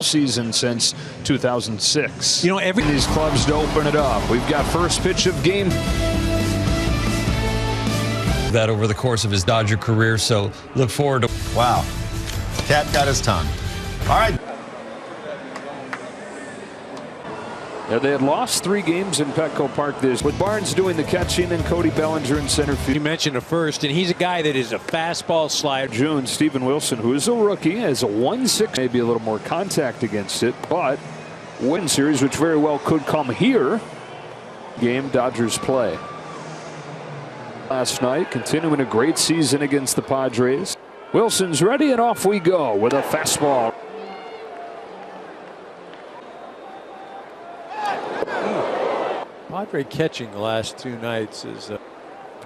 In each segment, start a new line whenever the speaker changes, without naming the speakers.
season since 2006.
You know, every
these clubs to open it up. We've got first pitch of game.
That over the course of his Dodger career, so look forward to.
Wow. Cat got his tongue. All right.
Yeah, they had lost 3 games in Petco Park this, with Barnes doing the catching and Cody Bellinger in center field.
You mentioned a first, and he's a guy that is a fastball slider.
June, Steven Wilson, who is a rookie, has a 1-6, maybe a little more contact against it, but win series, which very well could come here. Game Dodgers play. Last night, continuing a great season against the Padres. Wilson's ready, and off we go with a fastball.
Padre catching the last 2 nights is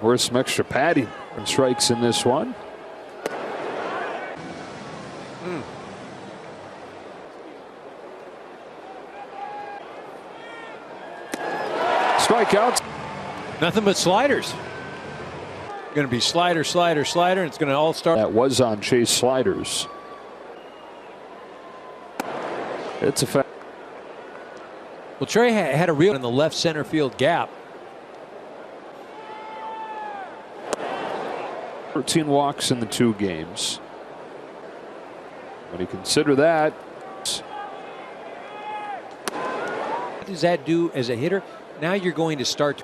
worth some extra padding and strikes in this one. Strikeouts.
nothing but sliders. Going to be slider, slider, slider, and it's going to all start.
That was on Chase sliders. It's a fact.
Well, Trey had a real in the left center field gap.
13 walks in the 2 games. When you consider that.
What does that do as a hitter? Now you're going to start.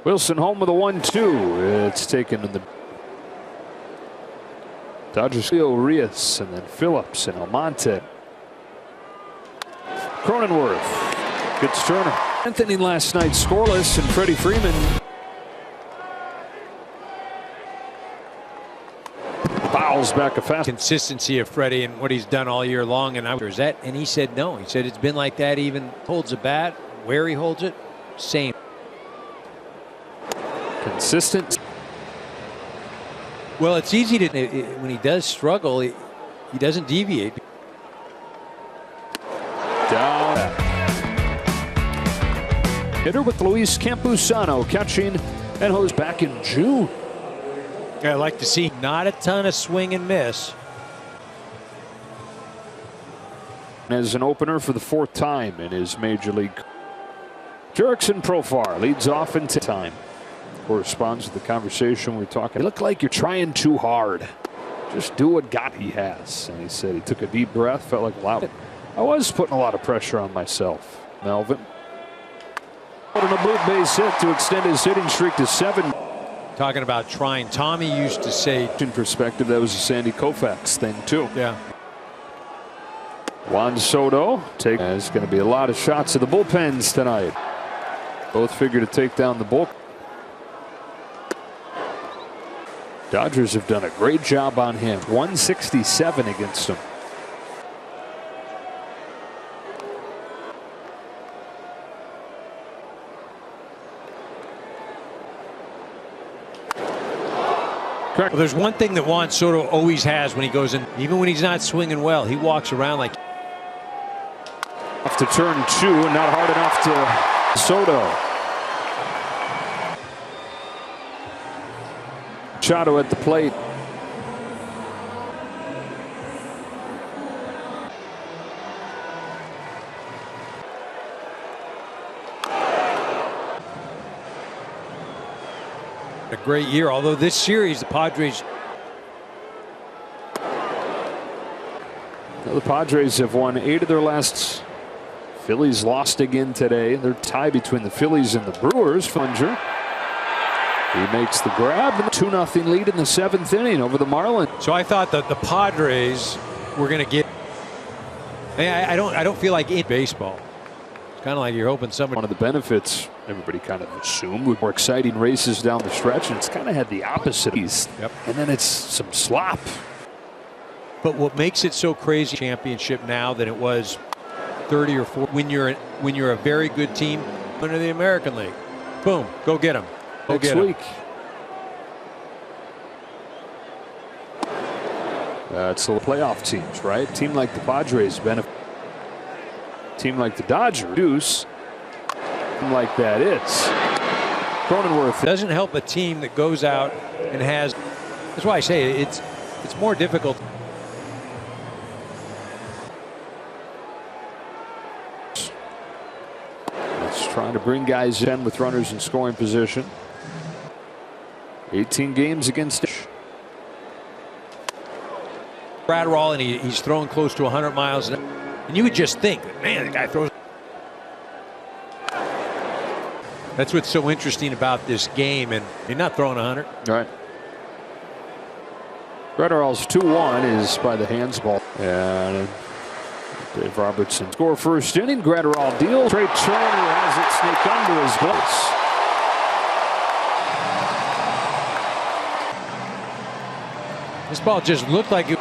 Wilson home with a 1-2. It's taken in the Dodgers. Rios and then Phillips and Almonte. Cronenworth gets Turner. 10th inning last night scoreless, and Freddie Freeman fouls back a fast.
Consistency of Freddie and what he's done all year long, and is that? And he said no. He said it's been like that. Even holds a bat, where he holds it, same.
Consistent.
Well, it's easy to when he does struggle, he doesn't deviate.
Down. Hitter with Luis Campusano catching, and Hose back in June.
Yeah, I like to see not a ton of swing and miss.
As an opener for the 4th time in his major league. Jurickson Profar leads off in time. Corresponds to the conversation we're talking. You look like you're trying too hard. Just do what he has. And he said he took a deep breath, felt like wow. I was putting a lot of pressure on myself, Melvin. On a boot base hit to extend his hitting streak to 7.
Talking about trying. Tommy used to say.
In perspective, that was a Sandy Koufax thing, too.
Yeah.
Juan Soto. There's going to be a lot of shots at the bullpens tonight. Both figure to take down the bullpen. Dodgers have done a great job on him. 167 against him.
Well, there's one thing that Juan Soto always has when he goes in, even when he's not swinging well, he walks around like.
Off to turn 2, not hard enough to Soto. Machado at the plate.
A great year, although this series the Padres.
The Padres have won 8 of their last. Phillies lost again today. They're tied between the Phillies and the Brewers. Funger. He makes the grab, and a 2-0 lead in the 7th inning over the Marlins.
So I thought that the Padres were going to get. I don't feel like in baseball. It's kind of like you're hoping somebody.
One of the benefits everybody kind of assumed with more exciting races down the stretch, and it's kind of had the opposite.
Yep.
And then it's some slop.
But what makes it so crazy championship now than it was 30 or 40 when you're a very good team under the American League. Boom, go get them. Go
Next
get 'em.
week. It's the playoff teams, right? Team like the Padres benefit. Team like the Dodgers reduce. Team like that, it's Cronenworth.
Doesn't help a team that goes out and has. That's why I say it's more difficult.
trying to bring guys in with runners in scoring position. 18 games against
Gratterall, and he's throwing close to 100 miles an hour. And you would just think, man, the guy throws. That's what's so interesting about this game, and you're not throwing 100.
All right. Gratterall's 2-1 is by the hands ball. And Dave Robertson score first inning. Gratterall deals. Trey Turner has it sneak under his gloves.
This ball just looked like it.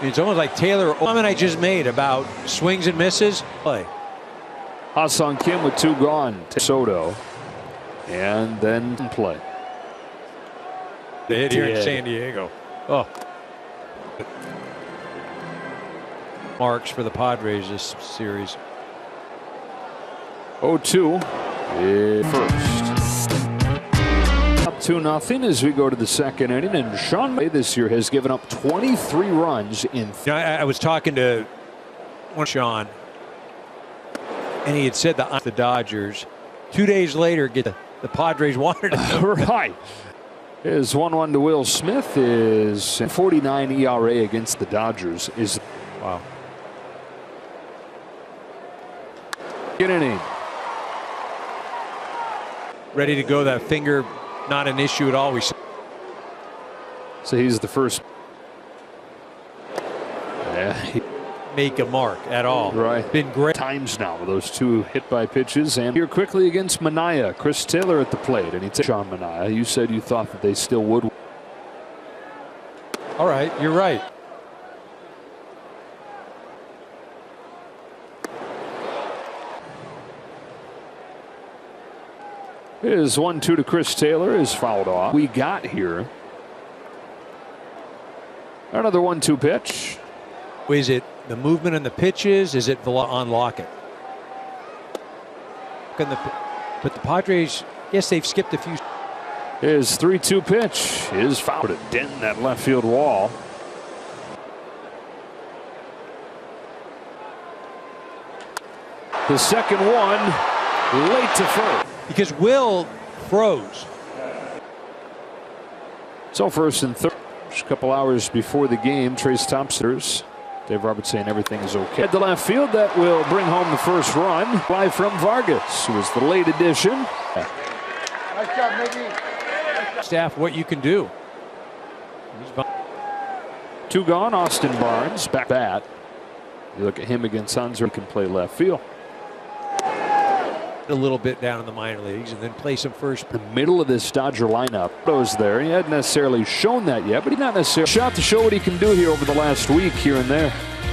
It's almost like Taylor. Comment I just made about swings and misses. Play.
Ha-Seong Kim with 2 gone. Soto. And then play.
They hit here in San Diego. Oh. Marks for the Padres this series.
0-2 first. Up 2-0 as we go to the second inning, and Sean May this year has given up 23 runs in.
I was talking to Sean, and he had said the Dodgers. 2 days later, the Padres wanted him.
Right. His 1-1 to Will Smith is 49 ERA against the Dodgers. Is
wow.
Good inning.
Ready to go. That finger, not an issue at all.
So he's the first. Yeah.
Make a mark at all.
Right.
Been great
times now with those 2 hit by pitches. And here quickly against Manaea. Chris Taylor at the plate. And he takes Sean Manaea. You said you thought that they still would.
All right. You're right.
His 1-2 to Chris Taylor is fouled off. We got here. Another 1-2 pitch.
Is it the movement and the pitches? Is it on Lockett? But the Padres, yes, they've skipped a few.
His 3-2 pitch is fouled to dent that left field wall. The second one late to first.
Because Will froze.
So first and third. Just a couple hours before the game, Trace Thompsoners. Dave Roberts saying everything is okay. At the left field, that will bring home the first run. Fly from Vargas, who was the late addition.
Nice job, Mickey.
Staff, what you can do.
2 gone. Austin Barnes back bat. You look at him against Hunter, he can play left field.
A little bit down in the minor leagues and then play some first.
The middle of this Dodger lineup goes there. He hadn't necessarily shown that yet, but he's not necessarily shot to show what he can do here over the last week here and there.